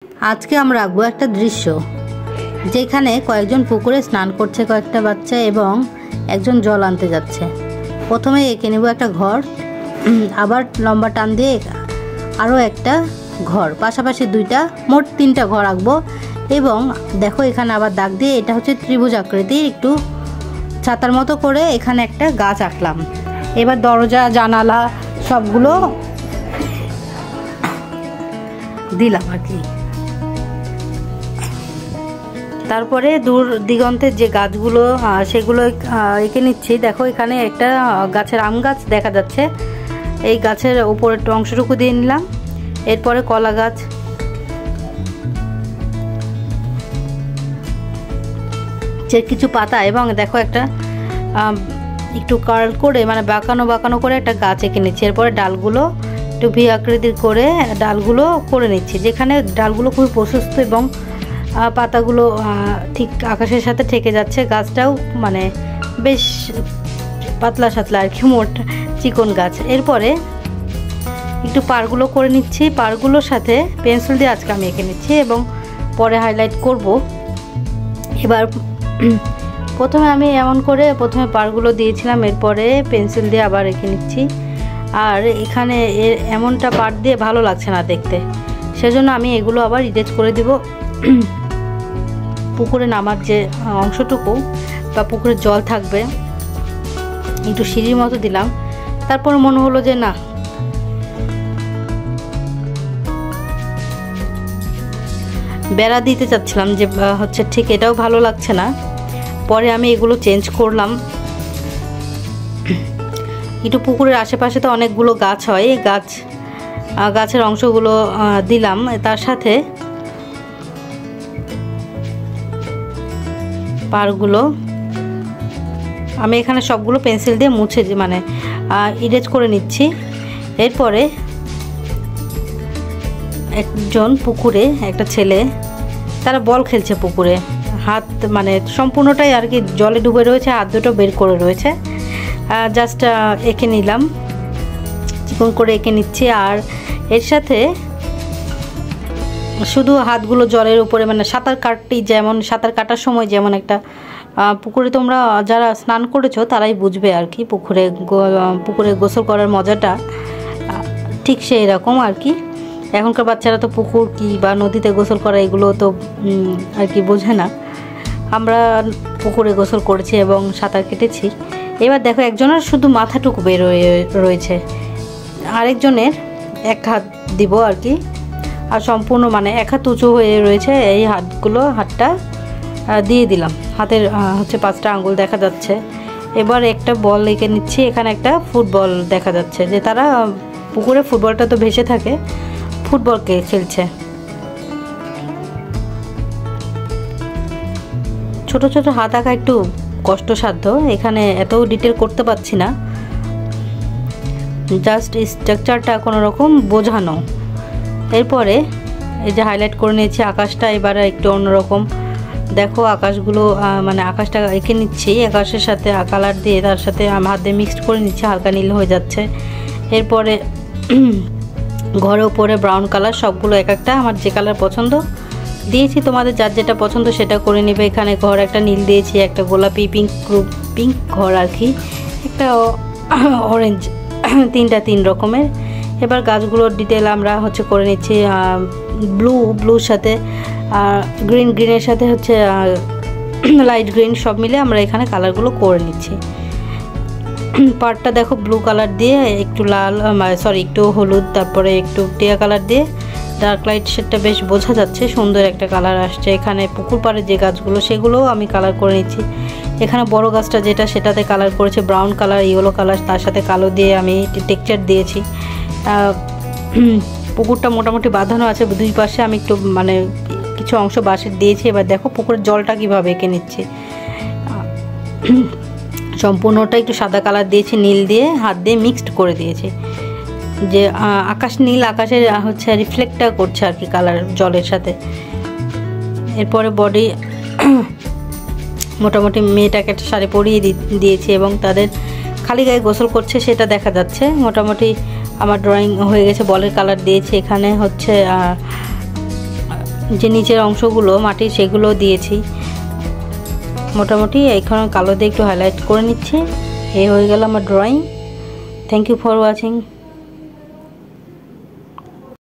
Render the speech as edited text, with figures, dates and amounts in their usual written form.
আজকে আমরা আঁকবো একটা দৃশ্য যেখানে কয়েকজন পুকুরে স্নান করছে কয়েকটা বাচ্চা এবং একজন জল আনতে যাচ্ছে। প্রথমে এঁকে নেব একটা ঘর, আবার লম্বা টান দিয়ে আরও একটা ঘর, পাশাপাশি দুইটা, মোট তিনটা ঘর আঁকবো। এবং দেখো এখানে আবার দাগ দিয়ে এটা হচ্ছে ত্রিভুজ আকৃতির একটু ছাতার মতো করে এখানে একটা গাছ আঁকলাম। এবার দরজা জানালা সবগুলো দিলাম আর কি। তারপরে দূর দিগন্তের যে গাছগুলো সেগুলো এঁকে নিচ্ছি। দেখো এখানে একটা গাছের আম গাছ দেখা যাচ্ছে, এই গাছের উপরের অংশটুকু দিয়ে নিলাম। এরপরে কলা গাছ, যে কিছু পাতা, এবং দেখো একটা একটু কার্ল করে মানে বাঁকানো বাঁকানো করে একটা গাছ এঁকে নিচ্ছি। এরপরে ডালগুলো একটু ভি আকৃতির করে ডালগুলো করে নিচ্ছি, যেখানে ডালগুলো খুবই প্রশস্ত এবং পাতাগুলো ঠিক আকাশের সাথে ঠেকে যাচ্ছে। গাছটাও মানে বেশ পাতলা সাতলা আর কি, মোট চিকন গাছ। এরপরে একটু পাড়গুলো করে নিচ্ছি, পাড়গুলোর সাথে পেন্সিল দিয়ে আজকে আমি এঁকে নিচ্ছি এবং পরে হাইলাইট করব। এবার প্রথমে আমি এমন করে প্রথমে পাড়গুলো দিয়েছিলাম, এরপরে পেন্সিল দিয়ে আবার এঁকে নিচ্ছি। আর এখানে এমনটা পাড় দিয়ে ভালো লাগছে না দেখতে, সেজন্য আমি এগুলো আবার ইরেজ করে দিব। পুকুরে নামার যে অংশটুকু বা পুকুরে জল থাকবে একটু সিঁড়ির মতো দিলাম। তারপর মনে হলো যে না, বেড়া দিতে চাচ্ছিলাম যে হচ্ছে ঠিক এটাও ভালো লাগছে না। পরে আমি এগুলো চেঞ্জ করলাম। একটু পুকুরের আশেপাশে তো অনেকগুলো গাছ হয়, গাছের অংশগুলো দিলাম। তার সাথে পাড়গুলো আমি এখানে সবগুলো পেন্সিল দিয়ে মুছে মানে ইরেজ করে নিচ্ছি। এরপরে একজন পুকুরে একটা ছেলে, তারা বল খেলছে পুকুরে, হাত মানে সম্পূর্ণটাই আর কি জলে ডুবে রয়েছে, হাত দুটো বের করে রয়েছে। জাস্ট এঁকে নিলাম, চিকন করে এঁকে নিচ্ছি। আর এর সাথে শুধু হাতগুলো জলের উপরে মানে সাঁতার কাটটি, যেমন সাঁতার কাটার সময় যেমন একটা পুকুরে তোমরা যারা স্নান করেছো তারাই বুঝবে আর কি, পুকুরে গোসল করার মজাটা ঠিক সেই রকম আর কি। এখনকার বাচ্চারা তো পুকুর কি বা নদীতে গোসল করা এগুলো তো আর কি বোঝে না। আমরা পুকুরে গোসল করেছি এবং সাঁতার কেটেছি। এবার দেখো একজনের শুধু মাথাটুকু বের রয়েছে, আরেকজনের এক হাত দিব আর কি, আর সম্পূর্ণ মানে এক হাত উঁচু হয়ে রয়েছে। এই হাতটা দিয়ে দিলাম, হাতের হচ্ছে 5টা আঙ্গুল দেখা যাচ্ছে। এবার একটা বল এঁকে নিচ্ছি, এখানে একটা ফুটবল দেখা যাচ্ছে, যে তারা পুকুরে ফুটবলটা তো ভেসে থাকে, ফুটবলকে খেলছে। ছোট ছোট হাত আঁকা একটু কষ্টসাধ্য, এখানে এত ডিটেল করতে পারছি না, জাস্ট স্ট্রাকচারটা কোনো রকম বোঝানো। এরপরে এই যে হাইলাইট করে নিয়েছি আকাশটা, এবারে একটু অন্যরকম দেখো আকাশগুলো মানে আকাশটা এঁকে নিচ্ছি আকাশের সাথে কালার দিয়ে, তার সাথে হাত দিয়ে মিক্সড করে নিচ্ছি, হালকা নীল হয়ে যাচ্ছে। এরপরে ঘরের উপরে ব্রাউন কালার, সবগুলো এক একটা আমার যে কালার পছন্দ দিয়েছি, তোমাদের যার যেটা পছন্দ সেটা করে নেবে। এখানে ঘর একটা নীল দিয়েছি, একটা গোলাপি পিঙ্ক ঘর আর কি, একটা অরেঞ্জ, তিন রকমের। এবার গাছগুলোর ডিটেল আমরা হচ্ছে করে নিচ্ছি, ব্লুর সাথে গ্রিনের সাথে হচ্ছে লাইট গ্রিন, সব মিলে আমরা এখানে কালারগুলো করে নিচ্ছি। পাড়টা দেখো ব্লু কালার দিয়ে একটু লাল একটু হলুদ, তারপরে একটু টিয়া কালার দিয়ে ডার্ক লাইট শেডটা বেশ বোঝা যাচ্ছে, সুন্দর একটা কালার আসছে। এখানে পুকুর পাড়ের যে গাছগুলো সেগুলোও আমি কালার করে নিচ্ছি। এখানে বড় গাছটা যেটা সেটাতে কালার করেছে ব্রাউন কালার, ইয়েলো কালার, তার সাথে কালো দিয়ে আমি টেক্সচার দিয়েছি। পুকুরটা মোটামুটি বাঁধানো আছে, দুই পাশে আমি একটু মানে কিছু অংশ বাঁশের দিয়েছি। এবার দেখো পুকুরের জলটা কীভাবে এঁকে নিচ্ছে, সম্পূর্ণটা একটু সাদা কালার দিয়েছি, নীল দিয়ে হাত দিয়ে মিক্সড করে দিয়েছি, যে আকাশ নীল আকাশের হচ্ছে রিফ্লেক্টটা করছে আর কি কালার জলের সাথে। এরপরে বডি মোটামুটি মেয়েটাকে একটা শাড়ি পরিয়ে দিয়েছি এবং তাদের খালি গায়ে গোসল করছে সেটা দেখা যাচ্ছে। মোটামুটি আমার ড্রয়িং হয়ে গেছে, বলের কালার দিয়েছি। এখানে হচ্ছে যে নিচের অংশগুলো মাটির সেগুলো দিয়েছি। মোটামুটি এখন কালো দিয়ে একটু হাইলাইট করে নিচ্ছি। এই হয়ে গেল আমার drawing. Thank you for watching.